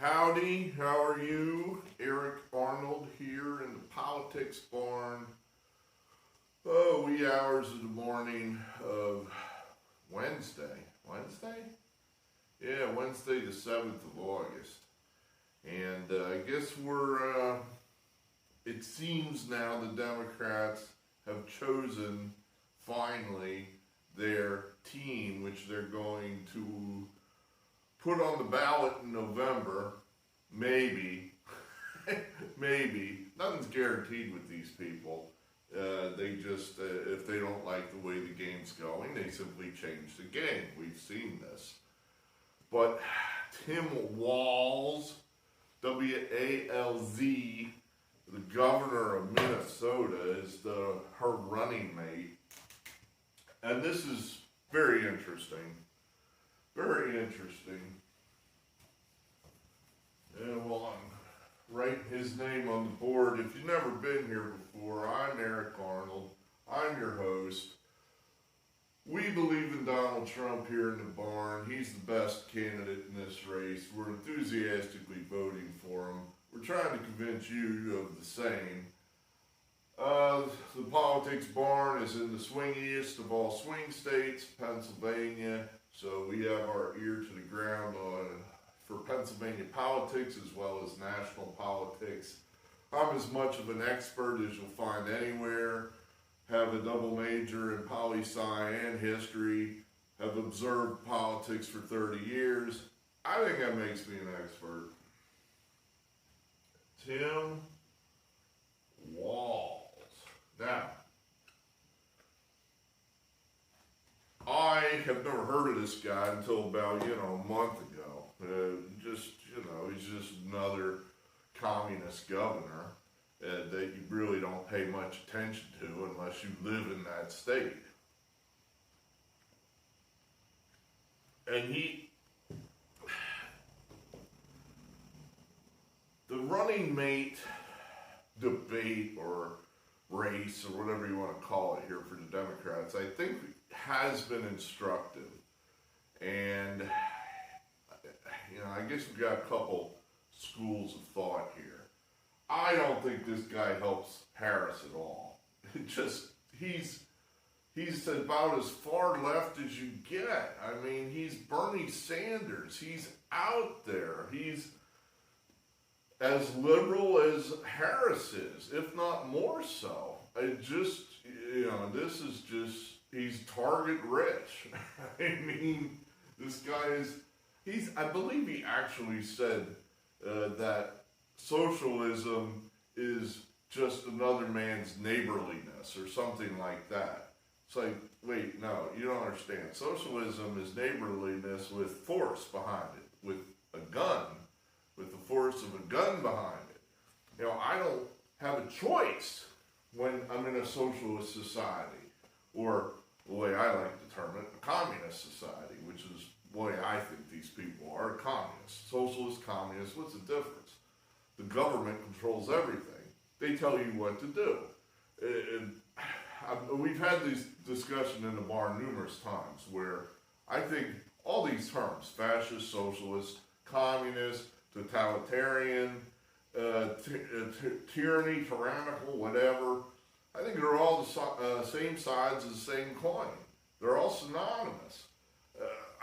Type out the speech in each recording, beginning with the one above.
Howdy, how are you? Arnold here in the Politics Barn. Oh, wee hours of the morning of Wednesday. Wednesday? Yeah, Wednesday the 7th of August. And I guess it seems now the Democrats have chosen finally their team, which they're going to put on the ballot in November. Maybe. Maybe. Nothing's guaranteed with these people. They just, if they don't like the way the game's going, they simply change the game. We've seen this. But Tim Walz, W-A-L-Z, the governor of Minnesota, is her running mate. And this is very interesting. Very interesting. And while I'm writing his name on the board, if you've never been here before, I'm Arnold. I'm your host. We believe in Donald Trump here in the barn. He's the best candidate in this race. We're enthusiastically voting for him. We're trying to convince you of the same. The Politics Barn is in the swingiest of all swing states, Pennsylvania. So we have our ear to the ground for Pennsylvania politics as well as national politics. I'm as much of an expert as you'll find anywhere. Have a double major in poli-sci and history. Have observed politics for 30 years. I think that makes me an expert. Tim Walz. Now, I have never heard of this guy until about, a month ago. He's just another communist governor that you really don't pay much attention to unless you live in that state. And the running mate debate or race or whatever you want to call it here for the Democrats, I think has been instructive. And, I guess we've got a couple schools of thought here. I don't think this guy helps Harris at all. He's about as far left as you get. I mean, he's Bernie Sanders. He's out there. He's as liberal as Harris is, if not more so. He's target rich. I mean, this guy I believe he actually said that socialism is just another man's neighborliness or something like that. It's like, wait, no, you don't understand. Socialism is neighborliness with force behind it, with a gun, with the force of a gun behind it. I don't have a choice when I'm in a socialist society, or the way I like to term it, a communist society, which is the way I think these people are, communists. Socialist, communist, what's the difference? The government controls everything. They tell you what to do. We've had this discussion in the barn numerous times where I think all these terms, fascist, socialist, communist, totalitarian, tyranny, tyrannical, whatever, I think they're all the same sides of the same coin. They're all synonymous.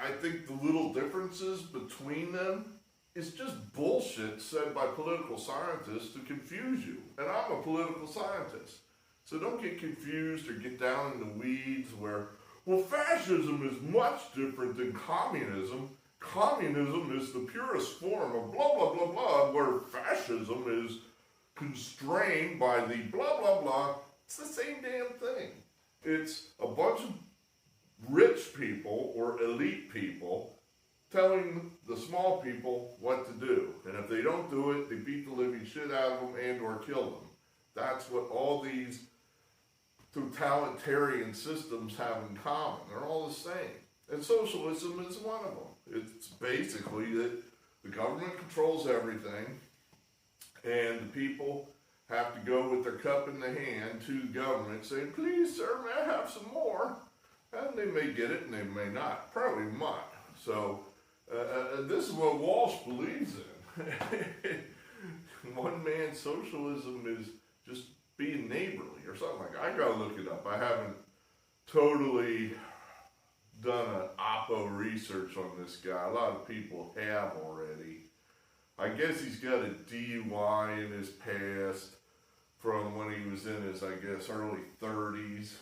I think the little differences between them is just bullshit said by political scientists to confuse you. And I'm a political scientist. So don't get confused or get down in the weeds where, fascism is much different than communism. Communism is the purest form of blah, blah, blah, blah, where fascism is constrained by the blah, blah, blah. It's the same damn thing. It's a bunch of rich people or elite people telling the small people what to do. And if they don't do it, they beat the living shit out of them and or kill them. That's what all these totalitarian systems have in common. They're all the same. And socialism is one of them. It's basically that the government controls everything and the people have to go with their cup in the hand to the government saying, please, sir, may I have some more? And they may get it and they may not. Probably not. So this is what Walsh believes in. One-man socialism is just being neighborly or something like that. I gotta look it up. I haven't totally done an oppo research on this guy. A lot of people have already. I guess he's got a DUI in his past from when he was in his, I guess, early 30s.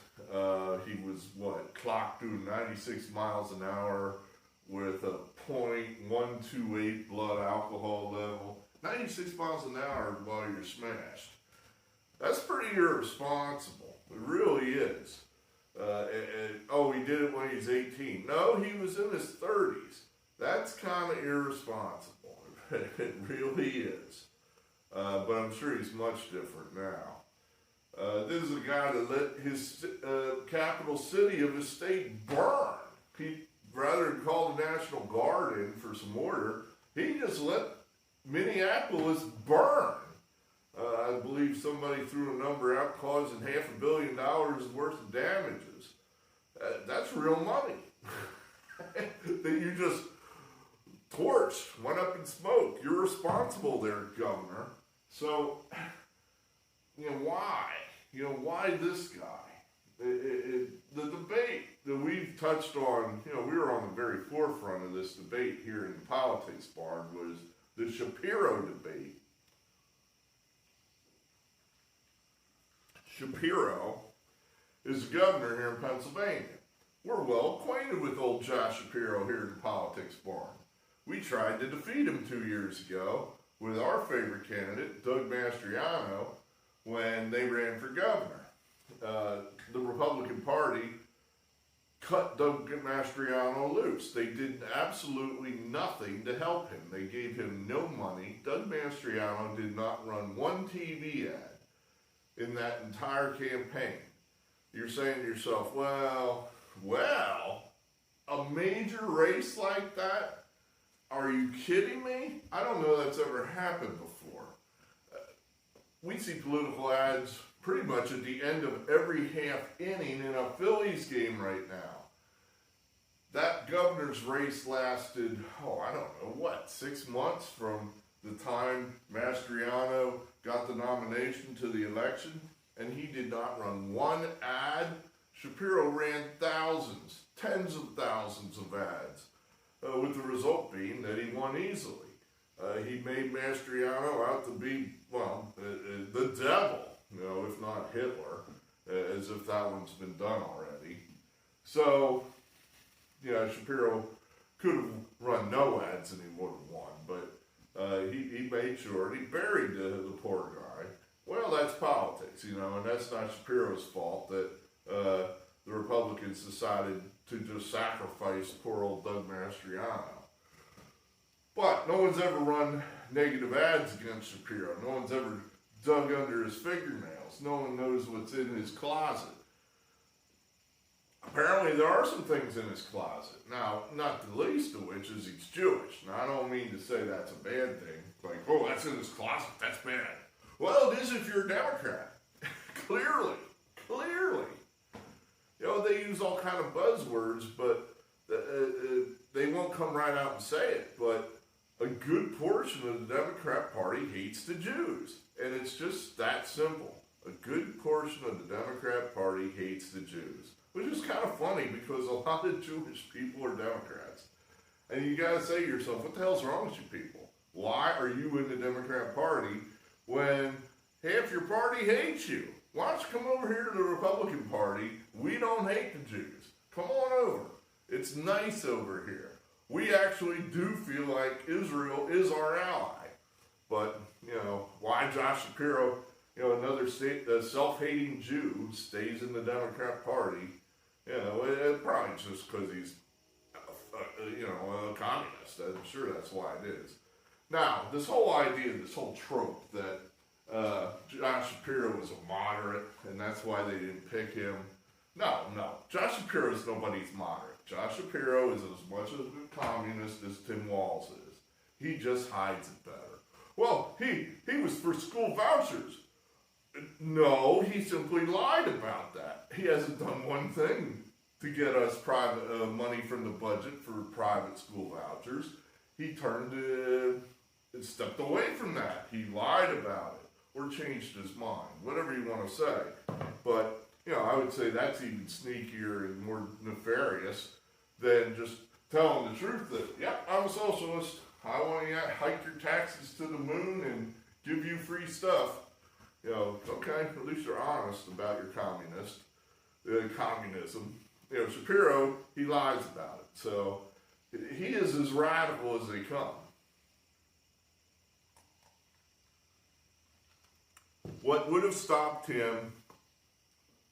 He was, clocked doing 96 miles an hour with a .128 blood alcohol level. 96 miles an hour while you're smashed. That's pretty irresponsible. It really is. He did it when he was 18. No, he was in his 30s. That's kind of irresponsible. It really is. But I'm sure he's much different now. This is a guy that let his capital city of his state burn. Rather than call the National Guard in for some order, he just let Minneapolis burn. I believe somebody threw a number out causing $500 million worth of damages. That's real money that you just torched, went up in smoke. You're responsible there, Governor. So, why? Why this guy? The debate that we've touched on, we were on the very forefront of this debate here in the Politics Barn, was the Shapiro debate. Shapiro is the governor here in Pennsylvania. We're well acquainted with old Josh Shapiro here in the Politics Barn. We tried to defeat him 2 years ago with our favorite candidate, Doug Mastriano, when they ran for governor. The Republican Party cut Doug Mastriano loose. They did absolutely nothing to help him. They gave him no money. Doug Mastriano did not run one TV ad in that entire campaign. You're saying to yourself, well, a major race like that? Are you kidding me? I don't know that's ever happened before. We see political ads pretty much at the end of every half inning in a Phillies game right now. That governor's race lasted, 6 months from the time Mastriano got the nomination to the election, and he did not run one ad. Shapiro ran thousands, tens of thousands of ads, with the result being that he won easily. He made Mastriano out to be, the devil, if not Hitler, as if that one's been done already. So, Shapiro could have run no ads and he would have won, but he made sure, and he buried the poor guy. Well, that's politics, and that's not Shapiro's fault that the Republicans decided to just sacrifice poor old Doug Mastriano. But no one's ever run negative ads against Shapiro. No one's ever dug under his fingernails. No one knows what's in his closet. Apparently there are some things in his closet. Now, not the least of which is he's Jewish. Now, I don't mean to say that's a bad thing. Like, that's in his closet, that's bad. Well, it is if you're a Democrat. Clearly. They use all kind of buzzwords, but they won't come right out and say it. But a good portion of the Democrat Party hates the Jews. And it's just that simple. A good portion of the Democrat Party hates the Jews. Which is kind of funny because a lot of Jewish people are Democrats. And you gotta say to yourself, what the hell's wrong with you people? Why are you in the Democrat Party when half your party hates you? Why don't you come over here to the Republican Party? We don't hate the Jews. Come on over. It's nice over here. We actually do feel like Israel is our ally. But, why Josh Shapiro, another self-hating Jew, stays in the Democrat Party, it probably just because he's, a communist. I'm sure that's why it is. Now, this whole idea, this whole trope that Josh Shapiro was a moderate, and that's why they didn't pick him. No. Josh Shapiro is nobody's moderate. Josh Shapiro is as much of a communist as Tim Walz is. He just hides it better. Well, he was for school vouchers. No, he simply lied about that. He hasn't done one thing to get us private money from the budget for private school vouchers. He turned stepped away from that. He lied about it or changed his mind, whatever you want to say. But, I would say that's even sneakier and more nefarious than just telling the truth that, yep, I'm a socialist. I want to hike your taxes to the moon and give you free stuff. Okay, at least you're honest about your communism. Shapiro, he lies about it. So he is as radical as they come. What would have stopped him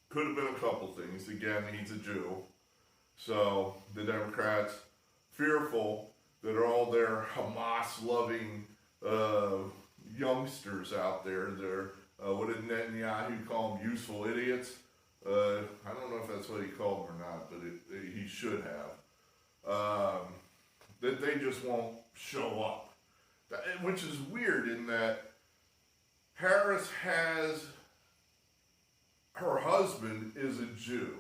could have been a couple things. Again, he's a Jew. So the Democrats, fearful that all their Hamas-loving youngsters out there, they're, what did Netanyahu call them, useful idiots? I don't know if that's what he called them or not, but he should have. That they just won't show up. Which is weird in that Harris her husband is a Jew.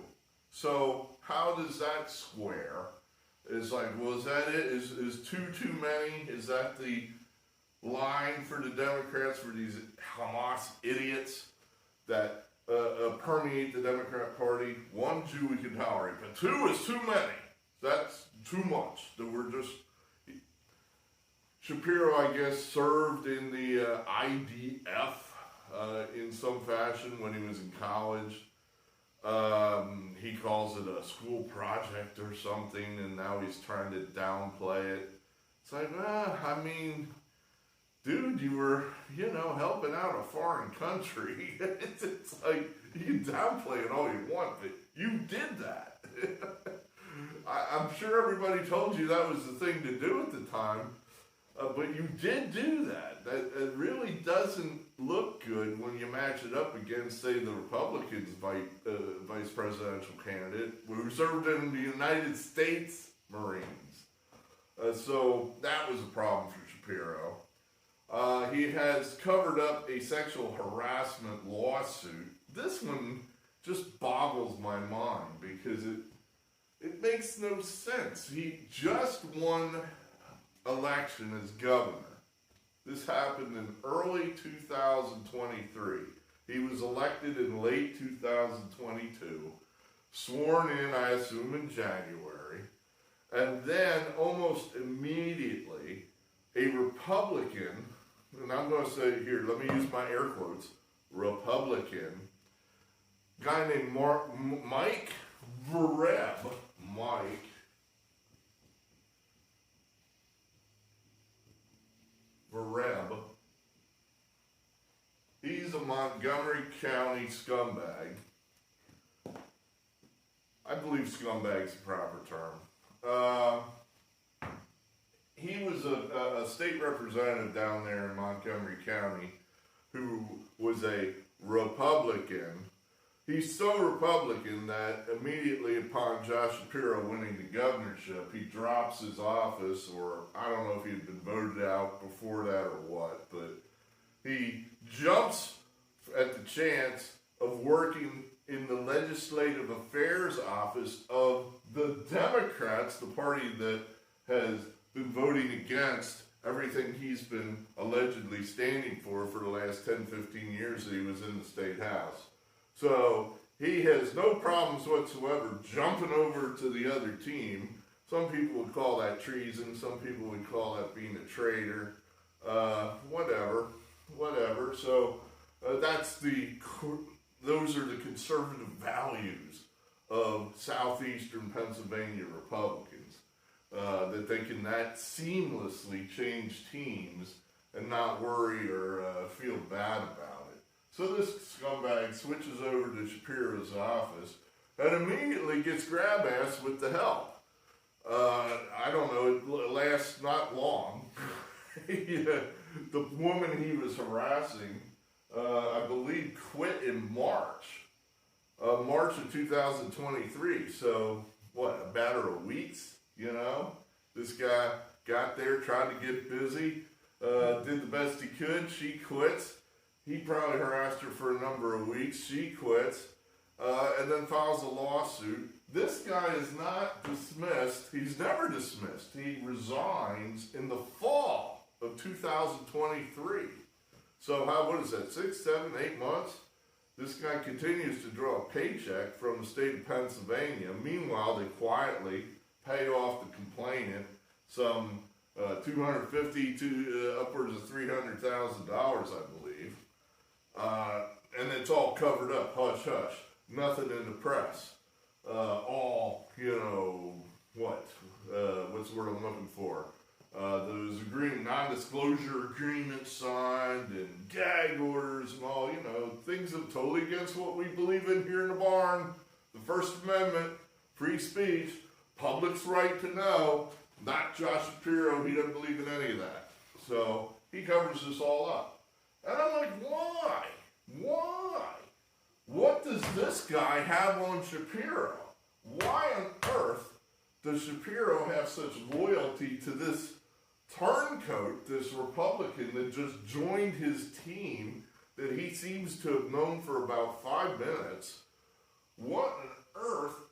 So how does that square? It's like, well, is that it? Is too many? Is that the line for the Democrats, for these Hamas idiots that permeate the Democrat Party? One Jew we can tolerate, but two is too many. That's too much. That we're just... Shapiro, I guess, served in the IDF in some fashion when he was in college. He calls it a school project or something, and now he's trying to downplay it. It's like, dude, you were, helping out a foreign country. It's like, you can downplay it all you want, but you did that. I'm sure everybody told you that was the thing to do at the time. But you did do that. It really doesn't look good when you match it up against, say, the Republicans' vice presidential candidate who served in the United States Marines. So that was a problem for Shapiro. He has covered up a sexual harassment lawsuit. This one just boggles my mind because it makes no sense. He just won election as governor. This happened in early 2023. He was elected in late 2022, sworn in, I assume, in January, and then almost immediately, a Republican, and I'm going to say here, let me use my air quotes, Republican, guy named Mike Vereb, he's a Montgomery County scumbag. I believe scumbag's the proper term. He was a state representative down there in Montgomery County who was a Republican. He's so Republican that immediately upon Josh Shapiro winning the governorship, he drops his office, or I don't know if he'd been voted out before that or what, but he jumps at the chance of working in the Legislative Affairs Office of the Democrats, the party that has been voting against everything he's been allegedly standing for the last 10, 15 years that he was in the state house. So he has no problems whatsoever jumping over to the other team. Some people would call that treason. Some people would call that being a traitor. Whatever. So those are the conservative values of southeastern Pennsylvania Republicans. That they can that seamlessly change teams and not worry or feel bad about it. So this scumbag switches over to Shapiro's office and immediately gets grab-ass with the help. I don't know, it lasts not long. The woman he was harassing, I believe, quit in March of 2023. So, a matter of weeks, This guy got there, tried to get busy, did the best he could. She quits. He probably harassed her for a number of weeks. She quits, and then files a lawsuit. This guy is not dismissed. He's never dismissed. He resigns in the fall of 2023. So what is that, 6, 7, 8 months? This guy continues to draw a paycheck from the state of Pennsylvania. Meanwhile, they quietly pay off the complainant some $250 to upwards of $300,000, I believe. And it's all covered up, hush hush, nothing in the press. All, what's the word I'm looking for? Those non-disclosure agreements signed and gag orders and all, things that are totally against what we believe in here in the barn. The First Amendment, free speech, public's right to know, not Josh Shapiro, he doesn't believe in any of that. So he covers this all up. And I'm like, why? Why? What does this guy have on Shapiro? Why on earth does Shapiro have such loyalty to this turncoat, this Republican that just joined his team that he seems to have known for about 5 minutes? What on earth?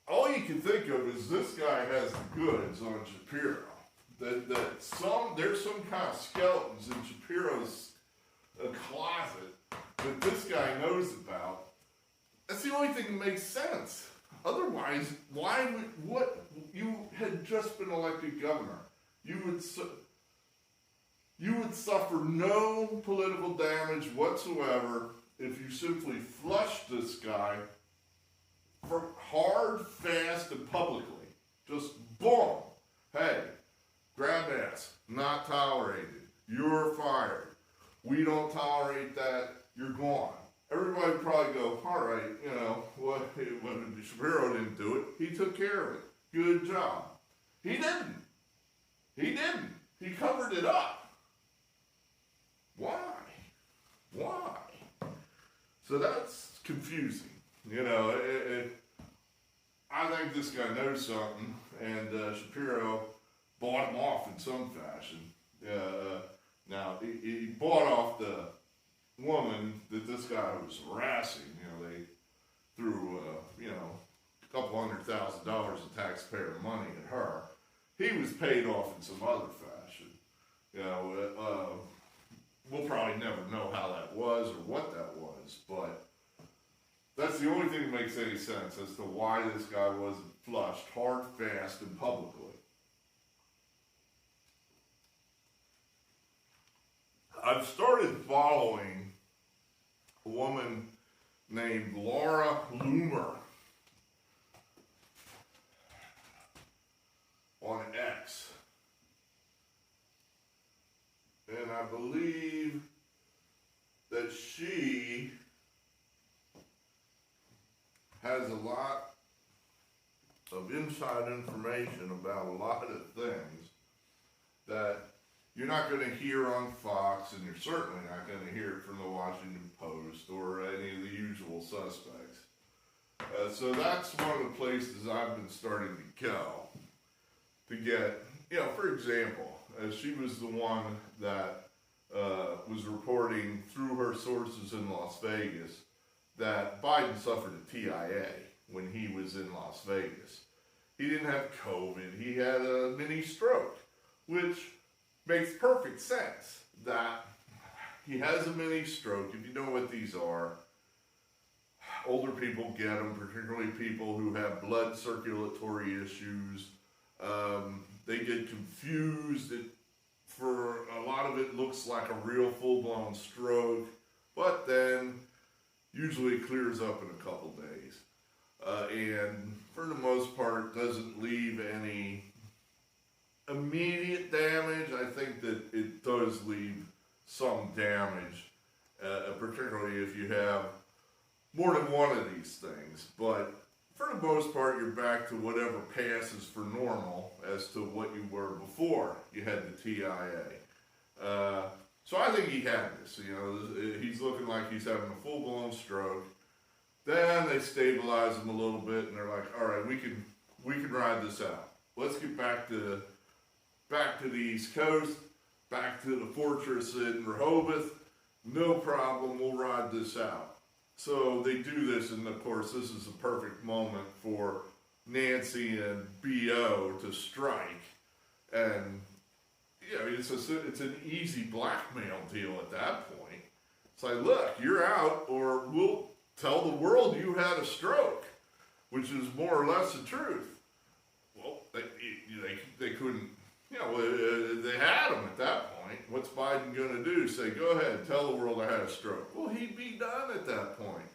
All you can think of is this guy has the goods on Shapiro. There's some kind of skeletons in Shapiro's closet that this guy knows about. That's the only thing that makes sense. Otherwise, you had just been elected governor. You would suffer no political damage whatsoever if you simply flushed this guy for hard, fast, and publicly. Just boom. Hey, grab ass. Not tolerated. You're fired. We don't tolerate that. You're gone. Everybody would probably go, all right, what Shapiro didn't do it. He took care of it. Good job. He didn't. He covered it up. Why? So that's confusing. I think this guy knows something, and Shapiro bought him off in some fashion. Now, he bought off the woman that this guy was harassing. They threw, a couple $100,000 of taxpayer money at her. He was paid off in some other fashion. We'll probably never know how that was or what that was, but that's the only thing that makes any sense as to why this guy wasn't flushed hard, fast, and publicly. I've started following a woman named Laura Loomer on X. And I believe that she has a lot of inside information about a lot of things that you're not going to hear on Fox, and you're certainly not going to hear it from the Washington Post or any of the usual suspects. So that's one of the places I've been starting to go to get, for example, she was the one that was reporting through her sources in Las Vegas that Biden suffered a TIA when he was in Las Vegas. He didn't have COVID, he had a mini stroke, which makes perfect sense that he has a mini stroke. If you know what these are, older people get them, particularly people who have blood circulatory issues. They get confused. For a lot of it looks like a real full-blown stroke, but then usually clears up in a couple days. And for the most part, doesn't leave any immediate damage. I think that it does leave some damage, particularly if you have more than one of these things. But for the most part, you're back to whatever passes for normal as to what you were before you had the TIA. So I think he had this. He's looking like he's having a full-blown stroke. Then they stabilize him a little bit, and they're like, all right, we can ride this out. Let's get back to the East Coast, back to the fortress in Rehoboth. No problem, we'll ride this out. So they do this, and of course, this is a perfect moment for Nancy and B.O. to strike. And, it's an easy blackmail deal at that point. It's like, look, you're out, or we'll tell the world you had a stroke, which is more or less the truth. Well, they couldn't, they had him at that point. What's Biden going to do? Say, go ahead, tell the world I had a stroke. Well, he'd be done at that point.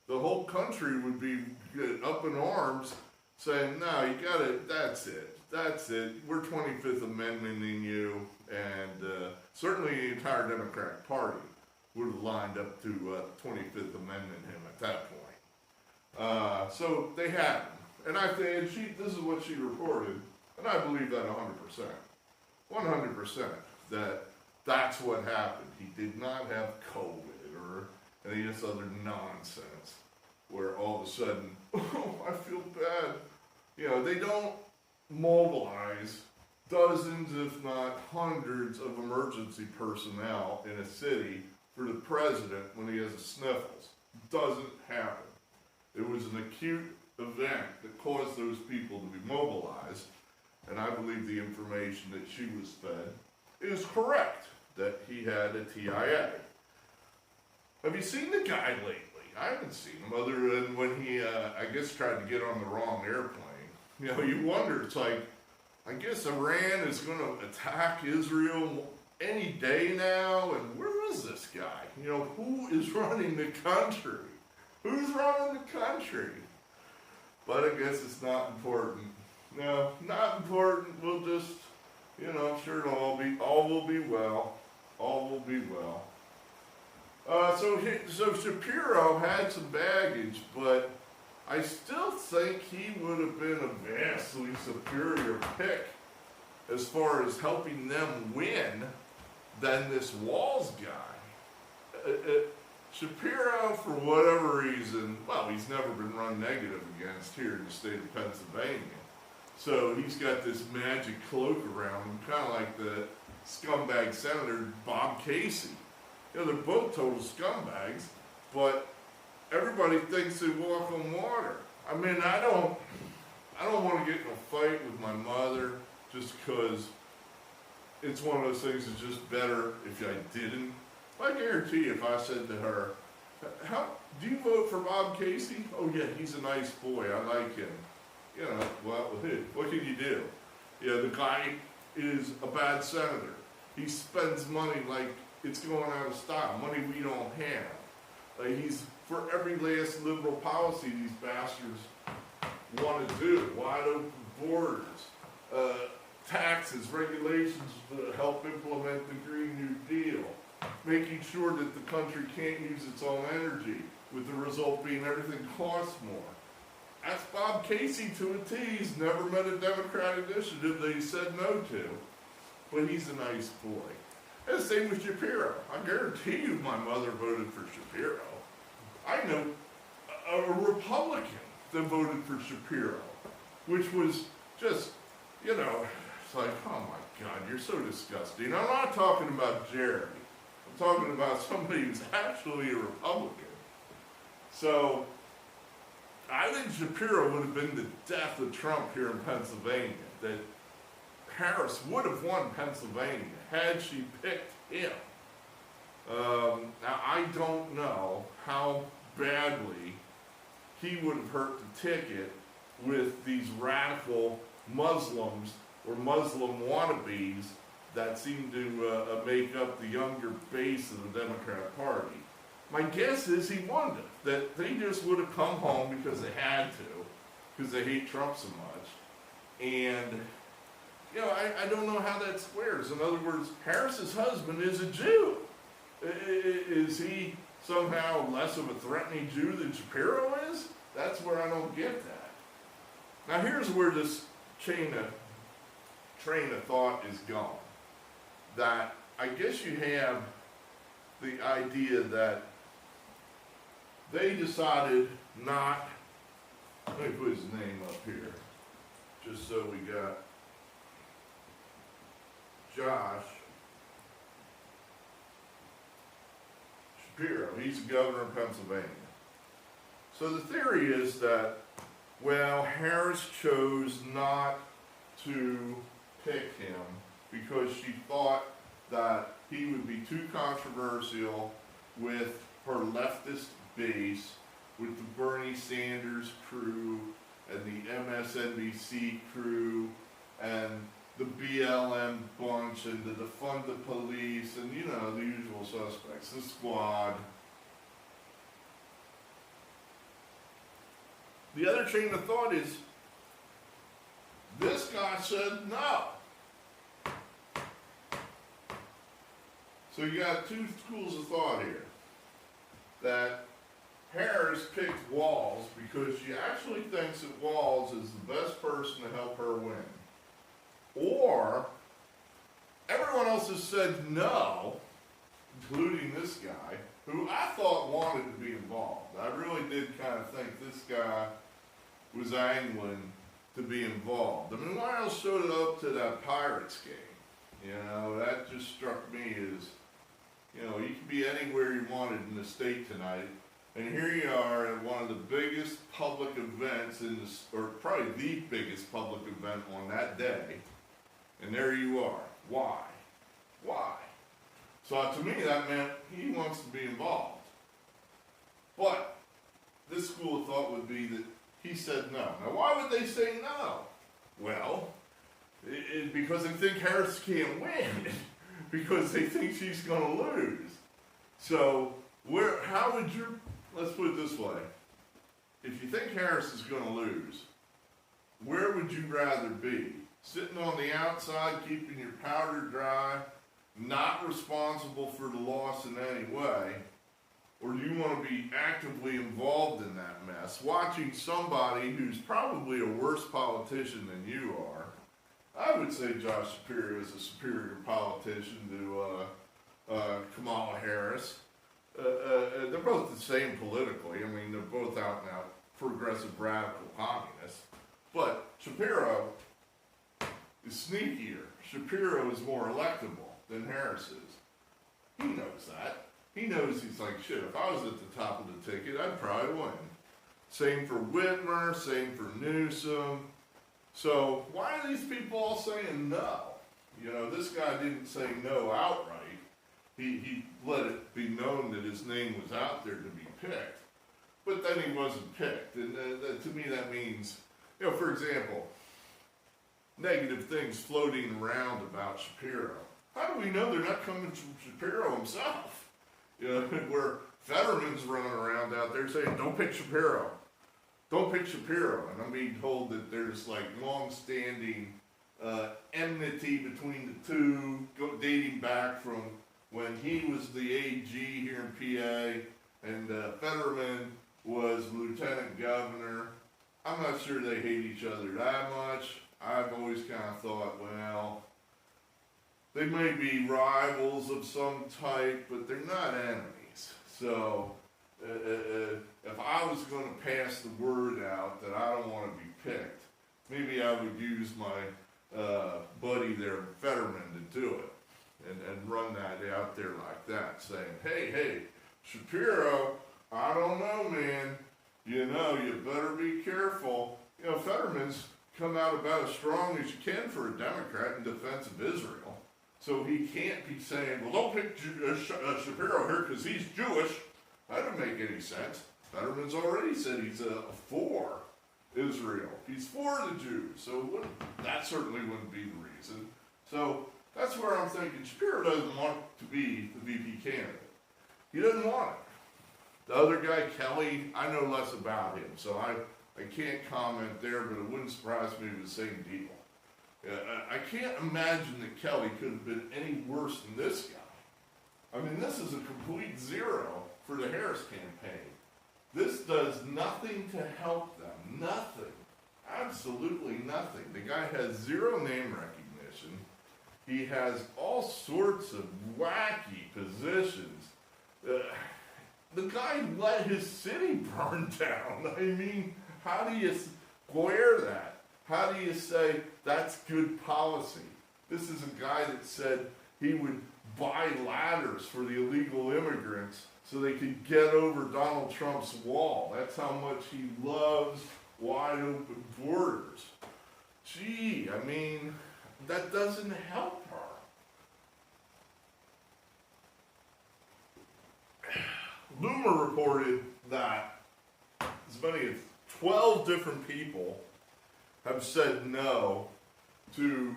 The whole country would be up in arms saying, no, you got it, that's it. We're 25th Amendmenting you, and certainly the entire Democratic Party would have lined up to 25th Amendment him at that point. So they had him. And I think, this is what she reported, and I believe that 100%. 100% that's what happened. He did not have COVID or any of this other nonsense where all of a sudden, oh, I feel bad. They don't mobilize dozens, if not hundreds, of emergency personnel in a city for the president when he has the sniffles. Doesn't happen. It was an acute event that caused those people to be mobilized, and I believe the information that she was fed is correct, that he had a TIA. Have you seen the guy lately? I haven't seen him other than when he, I guess, tried to get on the wrong airplane. You wonder, it's like, I guess Iran is going to attack Israel any day now, and where is this guy? Who is running the country? Who's running the country? But I guess it's not important. No, not important. We'll just, sure all will be well. All will be well. So Shapiro had some baggage, but I still think he would have been a vastly superior pick as far as helping them win than this Walz guy. Shapiro, for whatever reason, well, he's never been run negative against here in the state of Pennsylvania. So he's got this magic cloak around him, kind of like the scumbag Senator Bob Casey. They're both total scumbags, but everybody thinks they walk on water. I mean, I don't want to get in a fight with my mother just because it's one of those things that's just better if I didn't. I guarantee if I said to her, "How do you vote for Bob Casey?" "Oh yeah, he's a nice boy. I like him." Well, what can you do? The guy is a bad senator. He spends money like it's going out of style, money we don't have. He's for every last liberal policy these bastards want to do. Wide open borders, taxes, regulations to help implement the Green New Deal, making sure that the country can't use its own energy, with the result being everything costs more. That's Bob Casey to a T. He's never met a Democrat initiative that he said no to, but he's a nice boy. And the same with Shapiro. I guarantee you my mother voted for Shapiro. I know a Republican that voted for Shapiro, which was just, it's like, oh my God, you're so disgusting. I'm not talking about Jerry. I'm talking about somebody who's actually a Republican. So I think Shapiro would have been the death of Trump here in Pennsylvania, that Harris would have won Pennsylvania had she picked him. Now, I don't know how badly he would have hurt the ticket with these radical Muslims or Muslim wannabes that seem to make up the younger base of the Democratic Party. My guess is he won it, that they just would have come home because they had to, because they hate Trump so much. And, I don't know how that squares. In other words, Harris's husband is a Jew. Is he somehow less of a threatening Jew than Shapiro is? That's where I don't get that. Now here's where this train of thought is gone. That I guess you have the idea that they decided not, let me put his name up here, just so we got Josh Shapiro. He's the governor of Pennsylvania. So the theory is that, well, Harris chose not to pick him because she thought that he would be too controversial with her leftist base, with the Bernie Sanders crew and the MSNBC crew and the BLM bunch and the defund the police and, you know, the usual suspects, the squad. The other train of thought is, this guy said no. So you got two schools of thought here. That Harris picked Walz because she actually thinks that Walz is the best person to help her win. Or everyone else has said no, including this guy, who I thought wanted to be involved. I really did kind of think this guy was angling to be involved. I mean, why else showed up to that Pirates game? You know, that just struck me as, you know, you could be anywhere you wanted in the state tonight, and here you are at one of the biggest public events in this, or probably the biggest public event on that day, and there you are. Why? Why? So to me, that meant he wants to be involved. But this school of thought would be that he said no. Now, why would they say no? Well, because they think Harris can't win. Because they think she's going to lose. So, how would you, let's put it this way. If you think Harris is going to lose, where would you rather be? Sitting on the outside, keeping your powder dry, not responsible for the loss in any way, or do you want to be actively involved in that mess, watching somebody who's probably a worse politician than you are? I would say Josh Shapiro is a superior politician to Kamala Harris. They're both the same politically. I mean, they're both out and out progressive radical communists. But Shapiro is sneakier. Shapiro is more electable than Harris is. He knows that. He knows, he's like, shit, if I was at the top of the ticket, I'd probably win. Same for Whitmer, same for Newsom. So why are these people all saying no? You know, this guy didn't say no outright. He let it be known that his name was out there to be picked. But then he wasn't picked. And to me that means, you know, for example, negative things floating around about Shapiro. How do we know they're not coming from Shapiro himself? You know, where Fetterman's running around out there saying, don't pick Shapiro. Don't pick Shapiro. And I'm being told that there's like long-standing enmity between the two, dating back from when he was the AG here in PA and Fetterman was lieutenant governor. I'm not sure they hate each other that much. I've always kind of thought, well, they may be rivals of some type, but they're not enemies. So if I was going to pass the word out that I don't want to be picked, maybe I would use my buddy there, Fetterman, to do it and run that out there like that, saying, hey, Shapiro, I don't know, man. You know, you better be careful. You know, Fetterman's come out about as strong as you can for a Democrat in defense of Israel. So he can't be saying, well, don't pick Shapiro here because he's Jewish. That doesn't make any sense. Fetterman's already said he's for Israel. He's for the Jews. So that certainly wouldn't be the reason. So that's where I'm thinking Shapiro doesn't want to be the VP candidate. He doesn't want it. The other guy, Kelly, I know less about him, so I can't comment there, but it wouldn't surprise me if it was the same deal. I can't imagine that Kelly could have been any worse than this guy. I mean, this is a complete zero for the Harris campaign. This does nothing to help them. Nothing. Absolutely nothing. The guy has zero name recognition. He has all sorts of wacky positions. The guy let his city burn down. I mean, how do you square that? How do you say that's good policy? This is a guy that said he would buy ladders for the illegal immigrants so they could get over Donald Trump's wall. That's how much he loves wide open borders. Gee, I mean, that doesn't help her. Loomer reported that as many as 12 different people have said no to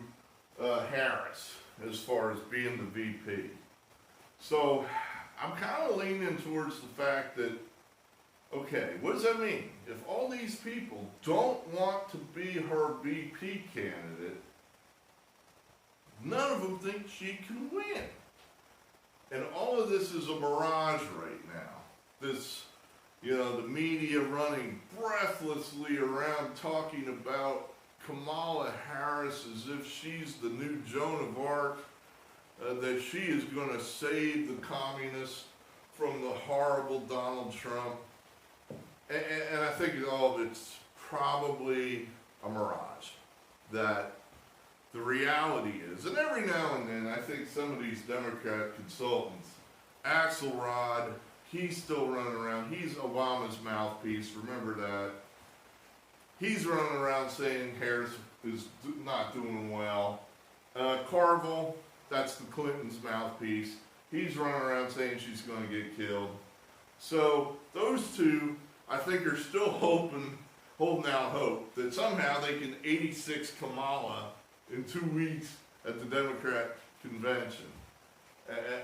Harris as far as being the VP. So I'm kind of leaning towards the fact that, okay, what does that mean? If all these people don't want to be her VP candidate, none of them think she can win. And all of this is a mirage right now. This, the media running breathlessly around talking about Kamala Harris as if she's the new Joan of Arc, that she is going to save the communists from the horrible Donald Trump. And I think all of it's probably a mirage. That the reality is, and every now and then I think some of these Democrat consultants, Axelrod, he's still running around, he's Obama's mouthpiece, remember that. He's running around saying Harris is not doing well. Carville, that's the Clintons' mouthpiece. He's running around saying she's going to get killed. So those two, I think, are still holding out hope that somehow they can 86 Kamala in 2 weeks at the Democrat convention.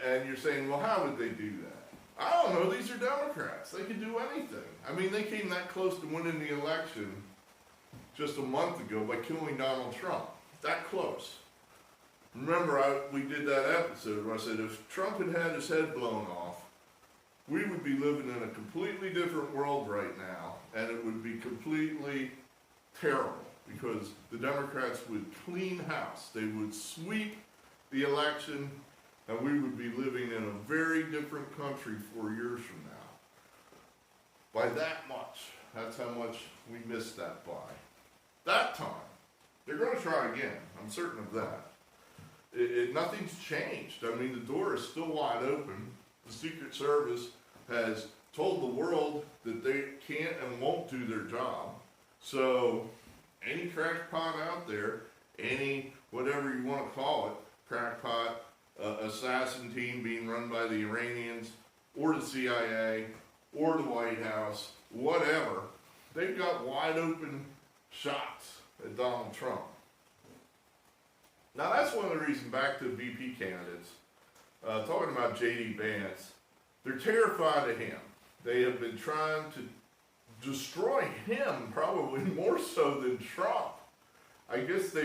And you're saying, well, how would they do that? I don't know. These are Democrats. They can do anything. I mean, they came that close to winning the election just a month ago by killing Donald Trump. That close. Remember, we did that episode where I said if Trump had had his head blown off, we would be living in a completely different world right now, and it would be completely terrible because the Democrats would clean house. They would sweep the election, and we would be living in a very different country 4 years from now. By that much. That's how much we missed that by. That time. They're going to try again. I'm certain of that. Nothing's changed. I mean, the door is still wide open. The Secret Service has told the world that they can't and won't do their job. So any crackpot out there, any whatever you want to call it, crackpot, assassin team being run by the Iranians or the CIA or the White House, whatever, they've got wide open shots at Donald Trump. Now that's one of the reasons, back to VP candidates, talking about J.D. Vance, they're terrified of him. They have been trying to destroy him probably more so than Trump. I guess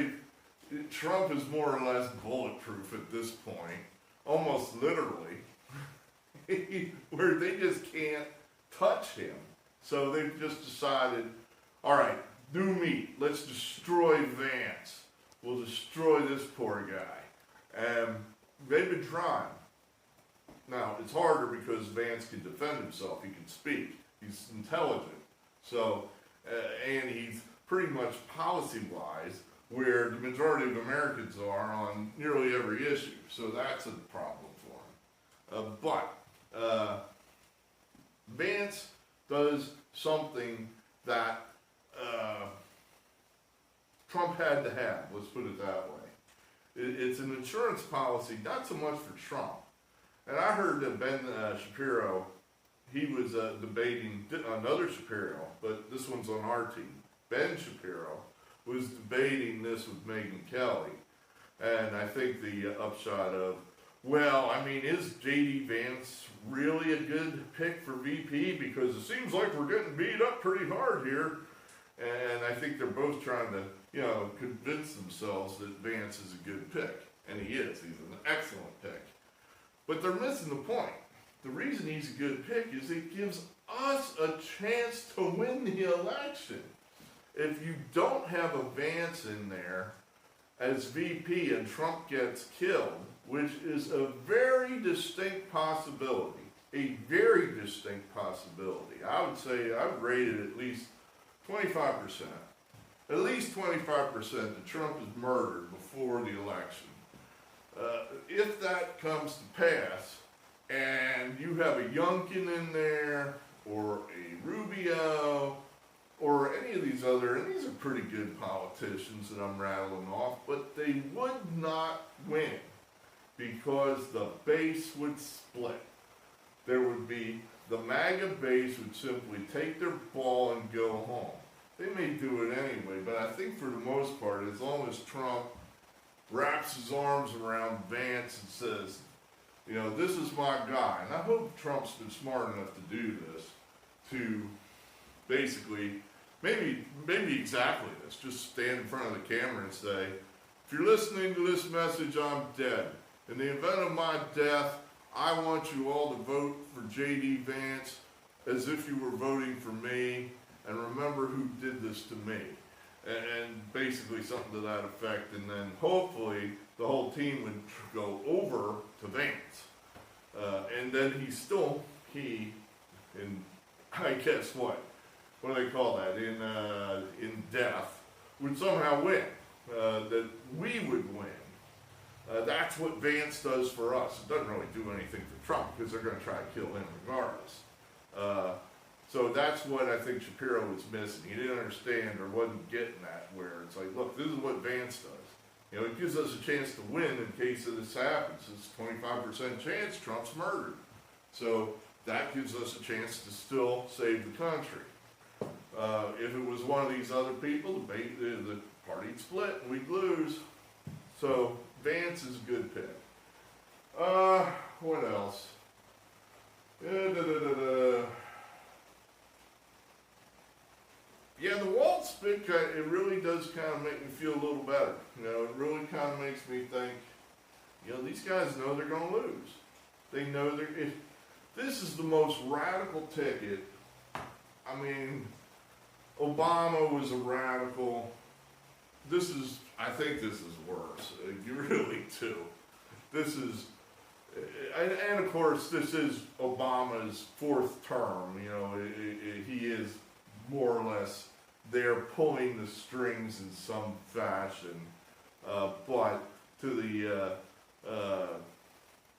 Trump is more or less bulletproof at this point, almost literally, where they just can't touch him. So they've just decided, all right, new meat, let's destroy Vance. We'll destroy this poor guy. And they've been trying. Now, it's harder because Vance can defend himself. He can speak. He's intelligent. So, and he's pretty much policy-wise where the majority of Americans are on nearly every issue. So that's a problem for him. But Vance does something that Trump had to have, let's put it that way. It's an insurance policy, not so much for Trump. And I heard that Ben Shapiro, he was debating another Shapiro, but this one's on our team. Ben Shapiro was debating this with Megyn Kelly. And I think the upshot of, well, I mean, is J.D. Vance really a good pick for VP? Because it seems like we're getting beat up pretty hard here. And I think they're both trying to, convince themselves that Vance is a good pick. And he is. He's an excellent pick. But they're missing the point. The reason he's a good pick is it gives us a chance to win the election. If you don't have a Vance in there as VP and Trump gets killed, which is a very distinct possibility, I would say I would rate it at least 25%. At least 25% that Trump is murdered before the election. If that comes to pass, and you have a Youngkin in there, or a Rubio, or any of these and these are pretty good politicians that I'm rattling off, but they would not win because the base would split. There would be, the MAGA base would simply take their ball and go home. They may do it anyway, but I think for the most part, as long as Trump wraps his arms around Vance and says, you know, this is my guy, and I hope Trump's been smart enough to do this, to basically, maybe exactly this, just stand in front of the camera and say, if you're listening to this message, I'm dead. In the event of my death, I want you all to vote for J.D. Vance as if you were voting for me, and remember who did this to me. And basically something to that effect, and then hopefully the whole team would go over to Vance. And then I guess what do they call that, in death, would somehow win, that we would win. That's what Vance does for us. It doesn't really do anything for Trump, because they're going to try to kill him regardless. So that's what I think Shapiro was missing. He didn't understand or wasn't getting that, where it's like, look, this is what Vance does. You know, it gives us a chance to win in case of this happens. It's a 25% chance Trump's murdered. So that gives us a chance to still save the country. If it was one of these other people, the party'd split and we'd lose. So Vance is a good pick. What else? Yeah, the Walz pick, it really does kind of make me feel a little better. You know, it really kind of makes me think, you know, these guys know they're going to lose. They know this is the most radical ticket. I mean, Obama was a radical. I think this is worse. You really do. This is, and of course, this is Obama's fourth term. You know, he is more or less there pulling the strings in some fashion. But to the,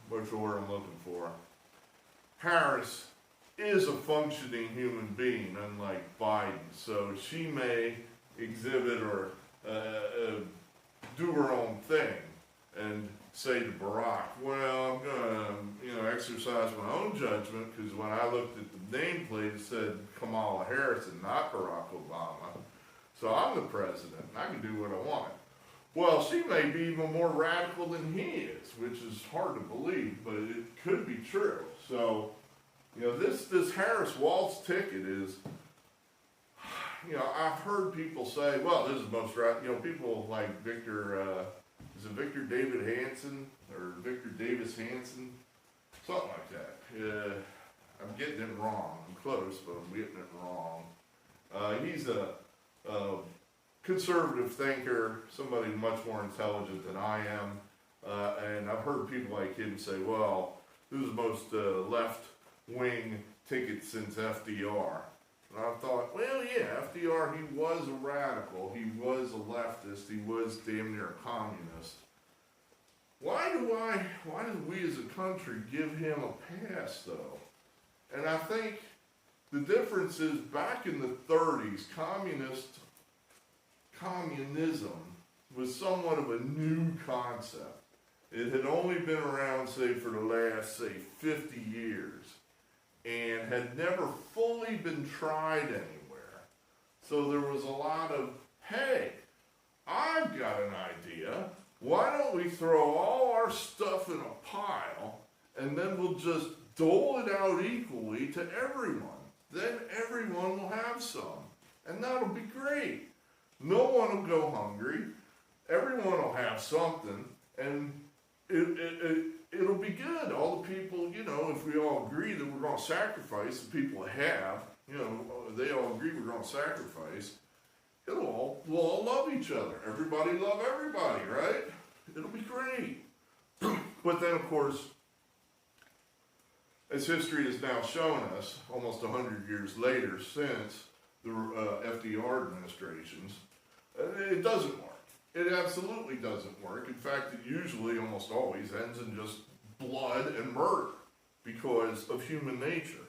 what's the word I'm looking for? Harris is a functioning human being, unlike Biden. So she may exhibit or do her own thing and say to Barack, well, I'm going to, exercise my own judgment, because when I looked at the nameplate, it said Kamala Harris and not Barack Obama. So I'm the president, and I can do what I want. Well, she may be even more radical than he is, which is hard to believe, but it could be true. So, this Harris-Walz ticket is, I've heard people say, well, this is the most radical, people like Victor, is it Victor David Hansen, or Victor Davis Hansen? Something like that. I'm getting it wrong. I'm close, but I'm getting it wrong. He's a conservative thinker, somebody much more intelligent than I am, and I've heard people like him say, well, this is the most left-wing ticket since FDR. And I thought, well, yeah, FDR, he was a radical, he was a leftist, he was damn near a communist. Why do we as a country give him a pass, though? And I think the difference is, back in the 30s, communism was somewhat of a new concept. It had only been around, say, for the last, 50 years, and had never fully been tried anywhere. So there was a lot of, hey, I've got an idea. Why don't we throw all our stuff in a pile, and then we'll just dole it out equally to everyone. Then everyone will have some, and that'll be great. No one will go hungry. Everyone will have something, and it'll be good. All the people, if we all agree that we're going to sacrifice, the people that have, they all agree we're going to sacrifice, we'll all love each other. Everybody love everybody, right? It'll be great. But then, of course, as history has now shown us, almost 100 years later, since the FDR administrations, it doesn't work. It absolutely doesn't work. In fact, it usually, almost always, ends in just blood and murder because of human nature.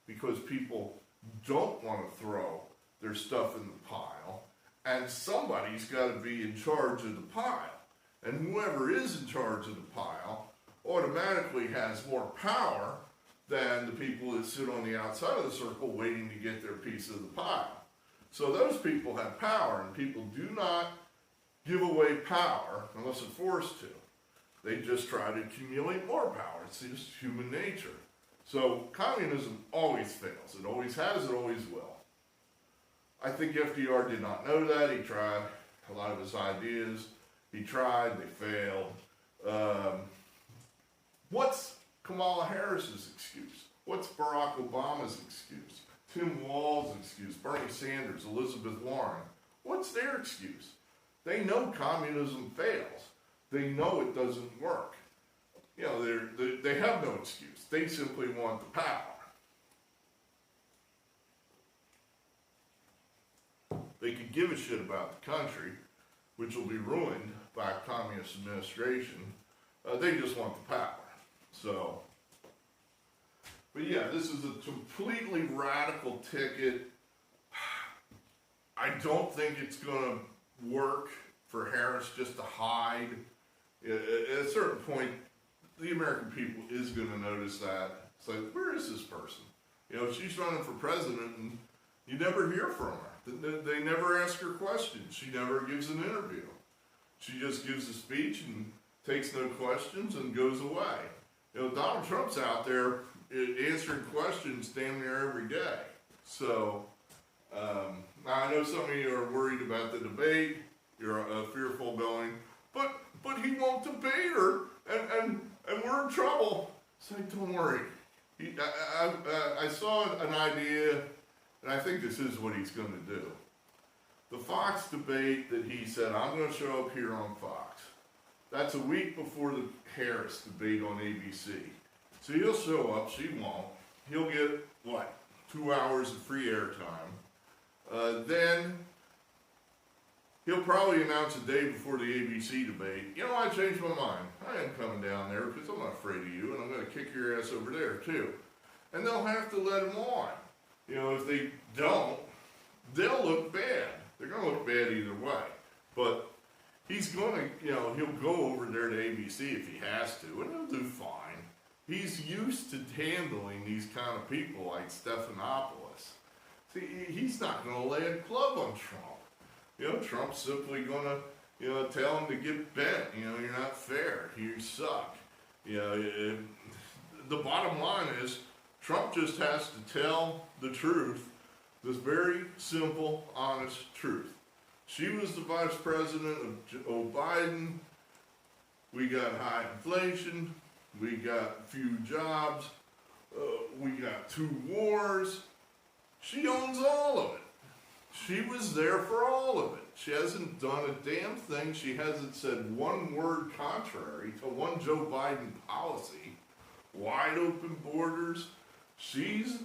Because people don't want to throw their stuff in the pile, and somebody's got to be in charge of the pile. And whoever is in charge of the pile automatically has more power than the people that sit on the outside of the circle waiting to get their piece of the pile. So those people have power, and people do not give away power unless they're forced to. They just try to accumulate more power. It's just human nature. So communism always fails. It always has, it always will. I think FDR did not know that. He tried a lot of his ideas. He tried, they failed. What's Kamala Harris's excuse? What's Barack Obama's excuse? Tim Walz's excuse? Bernie Sanders, Elizabeth Warren? What's their excuse? They know communism fails. They know it doesn't work. You know, they have no excuse. They simply want the power. They could give a shit about the country, which will be ruined by a communist administration. They just want the power. So, but yeah, this is a completely radical ticket. I don't think it's going to work for Harris just to hide. At a certain point, the American people is going to notice that. It's like, where is this person? You know, she's running for president and you never hear from her. They never ask her questions. She never gives an interview. She just gives a speech and takes no questions and goes away. You know, Donald Trump's out there answering questions damn near every day. So, I know some of you are worried about the debate. You're fearful going, but he won't debate her, and we're in trouble. It's like, don't worry. I saw an idea, and I think this is what he's going to do. The Fox debate that he said, I'm going to show up here on Fox. That's a week before the Harris debate on ABC. So he'll show up, she won't. He'll get, 2 hours of free airtime. Then he'll probably announce a day before the ABC debate, you know, I changed my mind. I am coming down there because I'm not afraid of you, and I'm going to kick your ass over there too. And they'll have to let him on. You know, if they don't, they'll look bad. They're going to look bad either way. But he's going to, you know, he'll go over there to ABC if he has to, and he'll do fine. He's used to handling these kind of people like Stephanopoulos. See, he's not going to lay a club on Trump. You know, Trump's simply going to, you know, tell him to get bent. You know, you're not fair. You suck. You know, the bottom line is Trump just has to tell the truth, this very simple, honest truth. She was the vice president of Biden. We got high inflation. We got few jobs. We got 2 wars. She owns all of it. She was there for all of it. She hasn't done a damn thing. She hasn't said one word contrary to one Joe Biden policy. Wide open borders. She's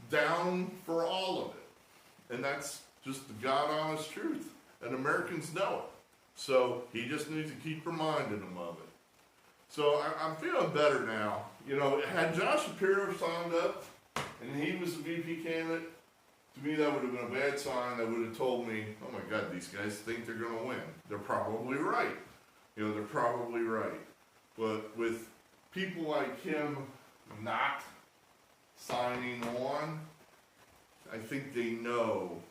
down for all of it. And that's just the God-honest truth. And Americans know it. So he just needs to keep reminding them of it. So I'm feeling better now. You know, had Josh Shapiro signed up and he was the VP candidate, to me that would have been a bad sign. That would have told me, oh my God, these guys think they're going to win. They're probably right. You know, they're probably right. But with people like him not signing on, I think they know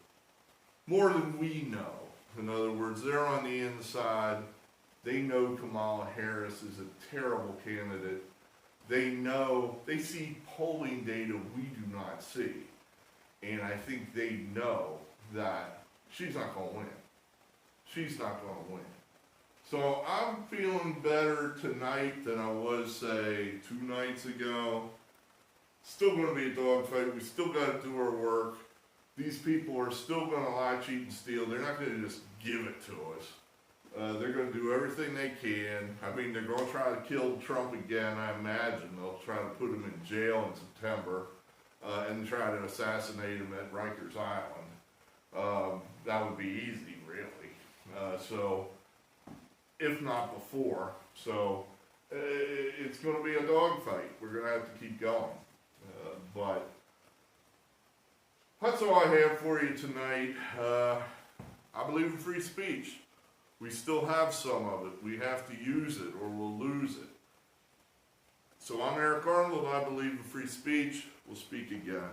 more than we know. In other words, they're on the inside. They know Kamala Harris is a terrible candidate. They know, they see polling data we do not see. And I think they know that she's not going to win. She's not going to win. So I'm feeling better tonight than I was, say, 2 nights ago. Still going to be a dogfight. We still got to do our work. These people are still going to lie, cheat, and steal. They're not going to just give it to us. They're going to do everything they can. I mean, they're going to try to kill Trump again, I imagine. They'll try to put him in jail in September and try to assassinate him at Rikers Island. That would be easy, really. So, if not before. So, it's going to be a dogfight. We're going to have to keep going. But That's all I have for you tonight. I believe in free speech. We still have some of it. We have to use it or we'll lose it. So I'm Eric Arnold. I believe in free speech. We'll speak again.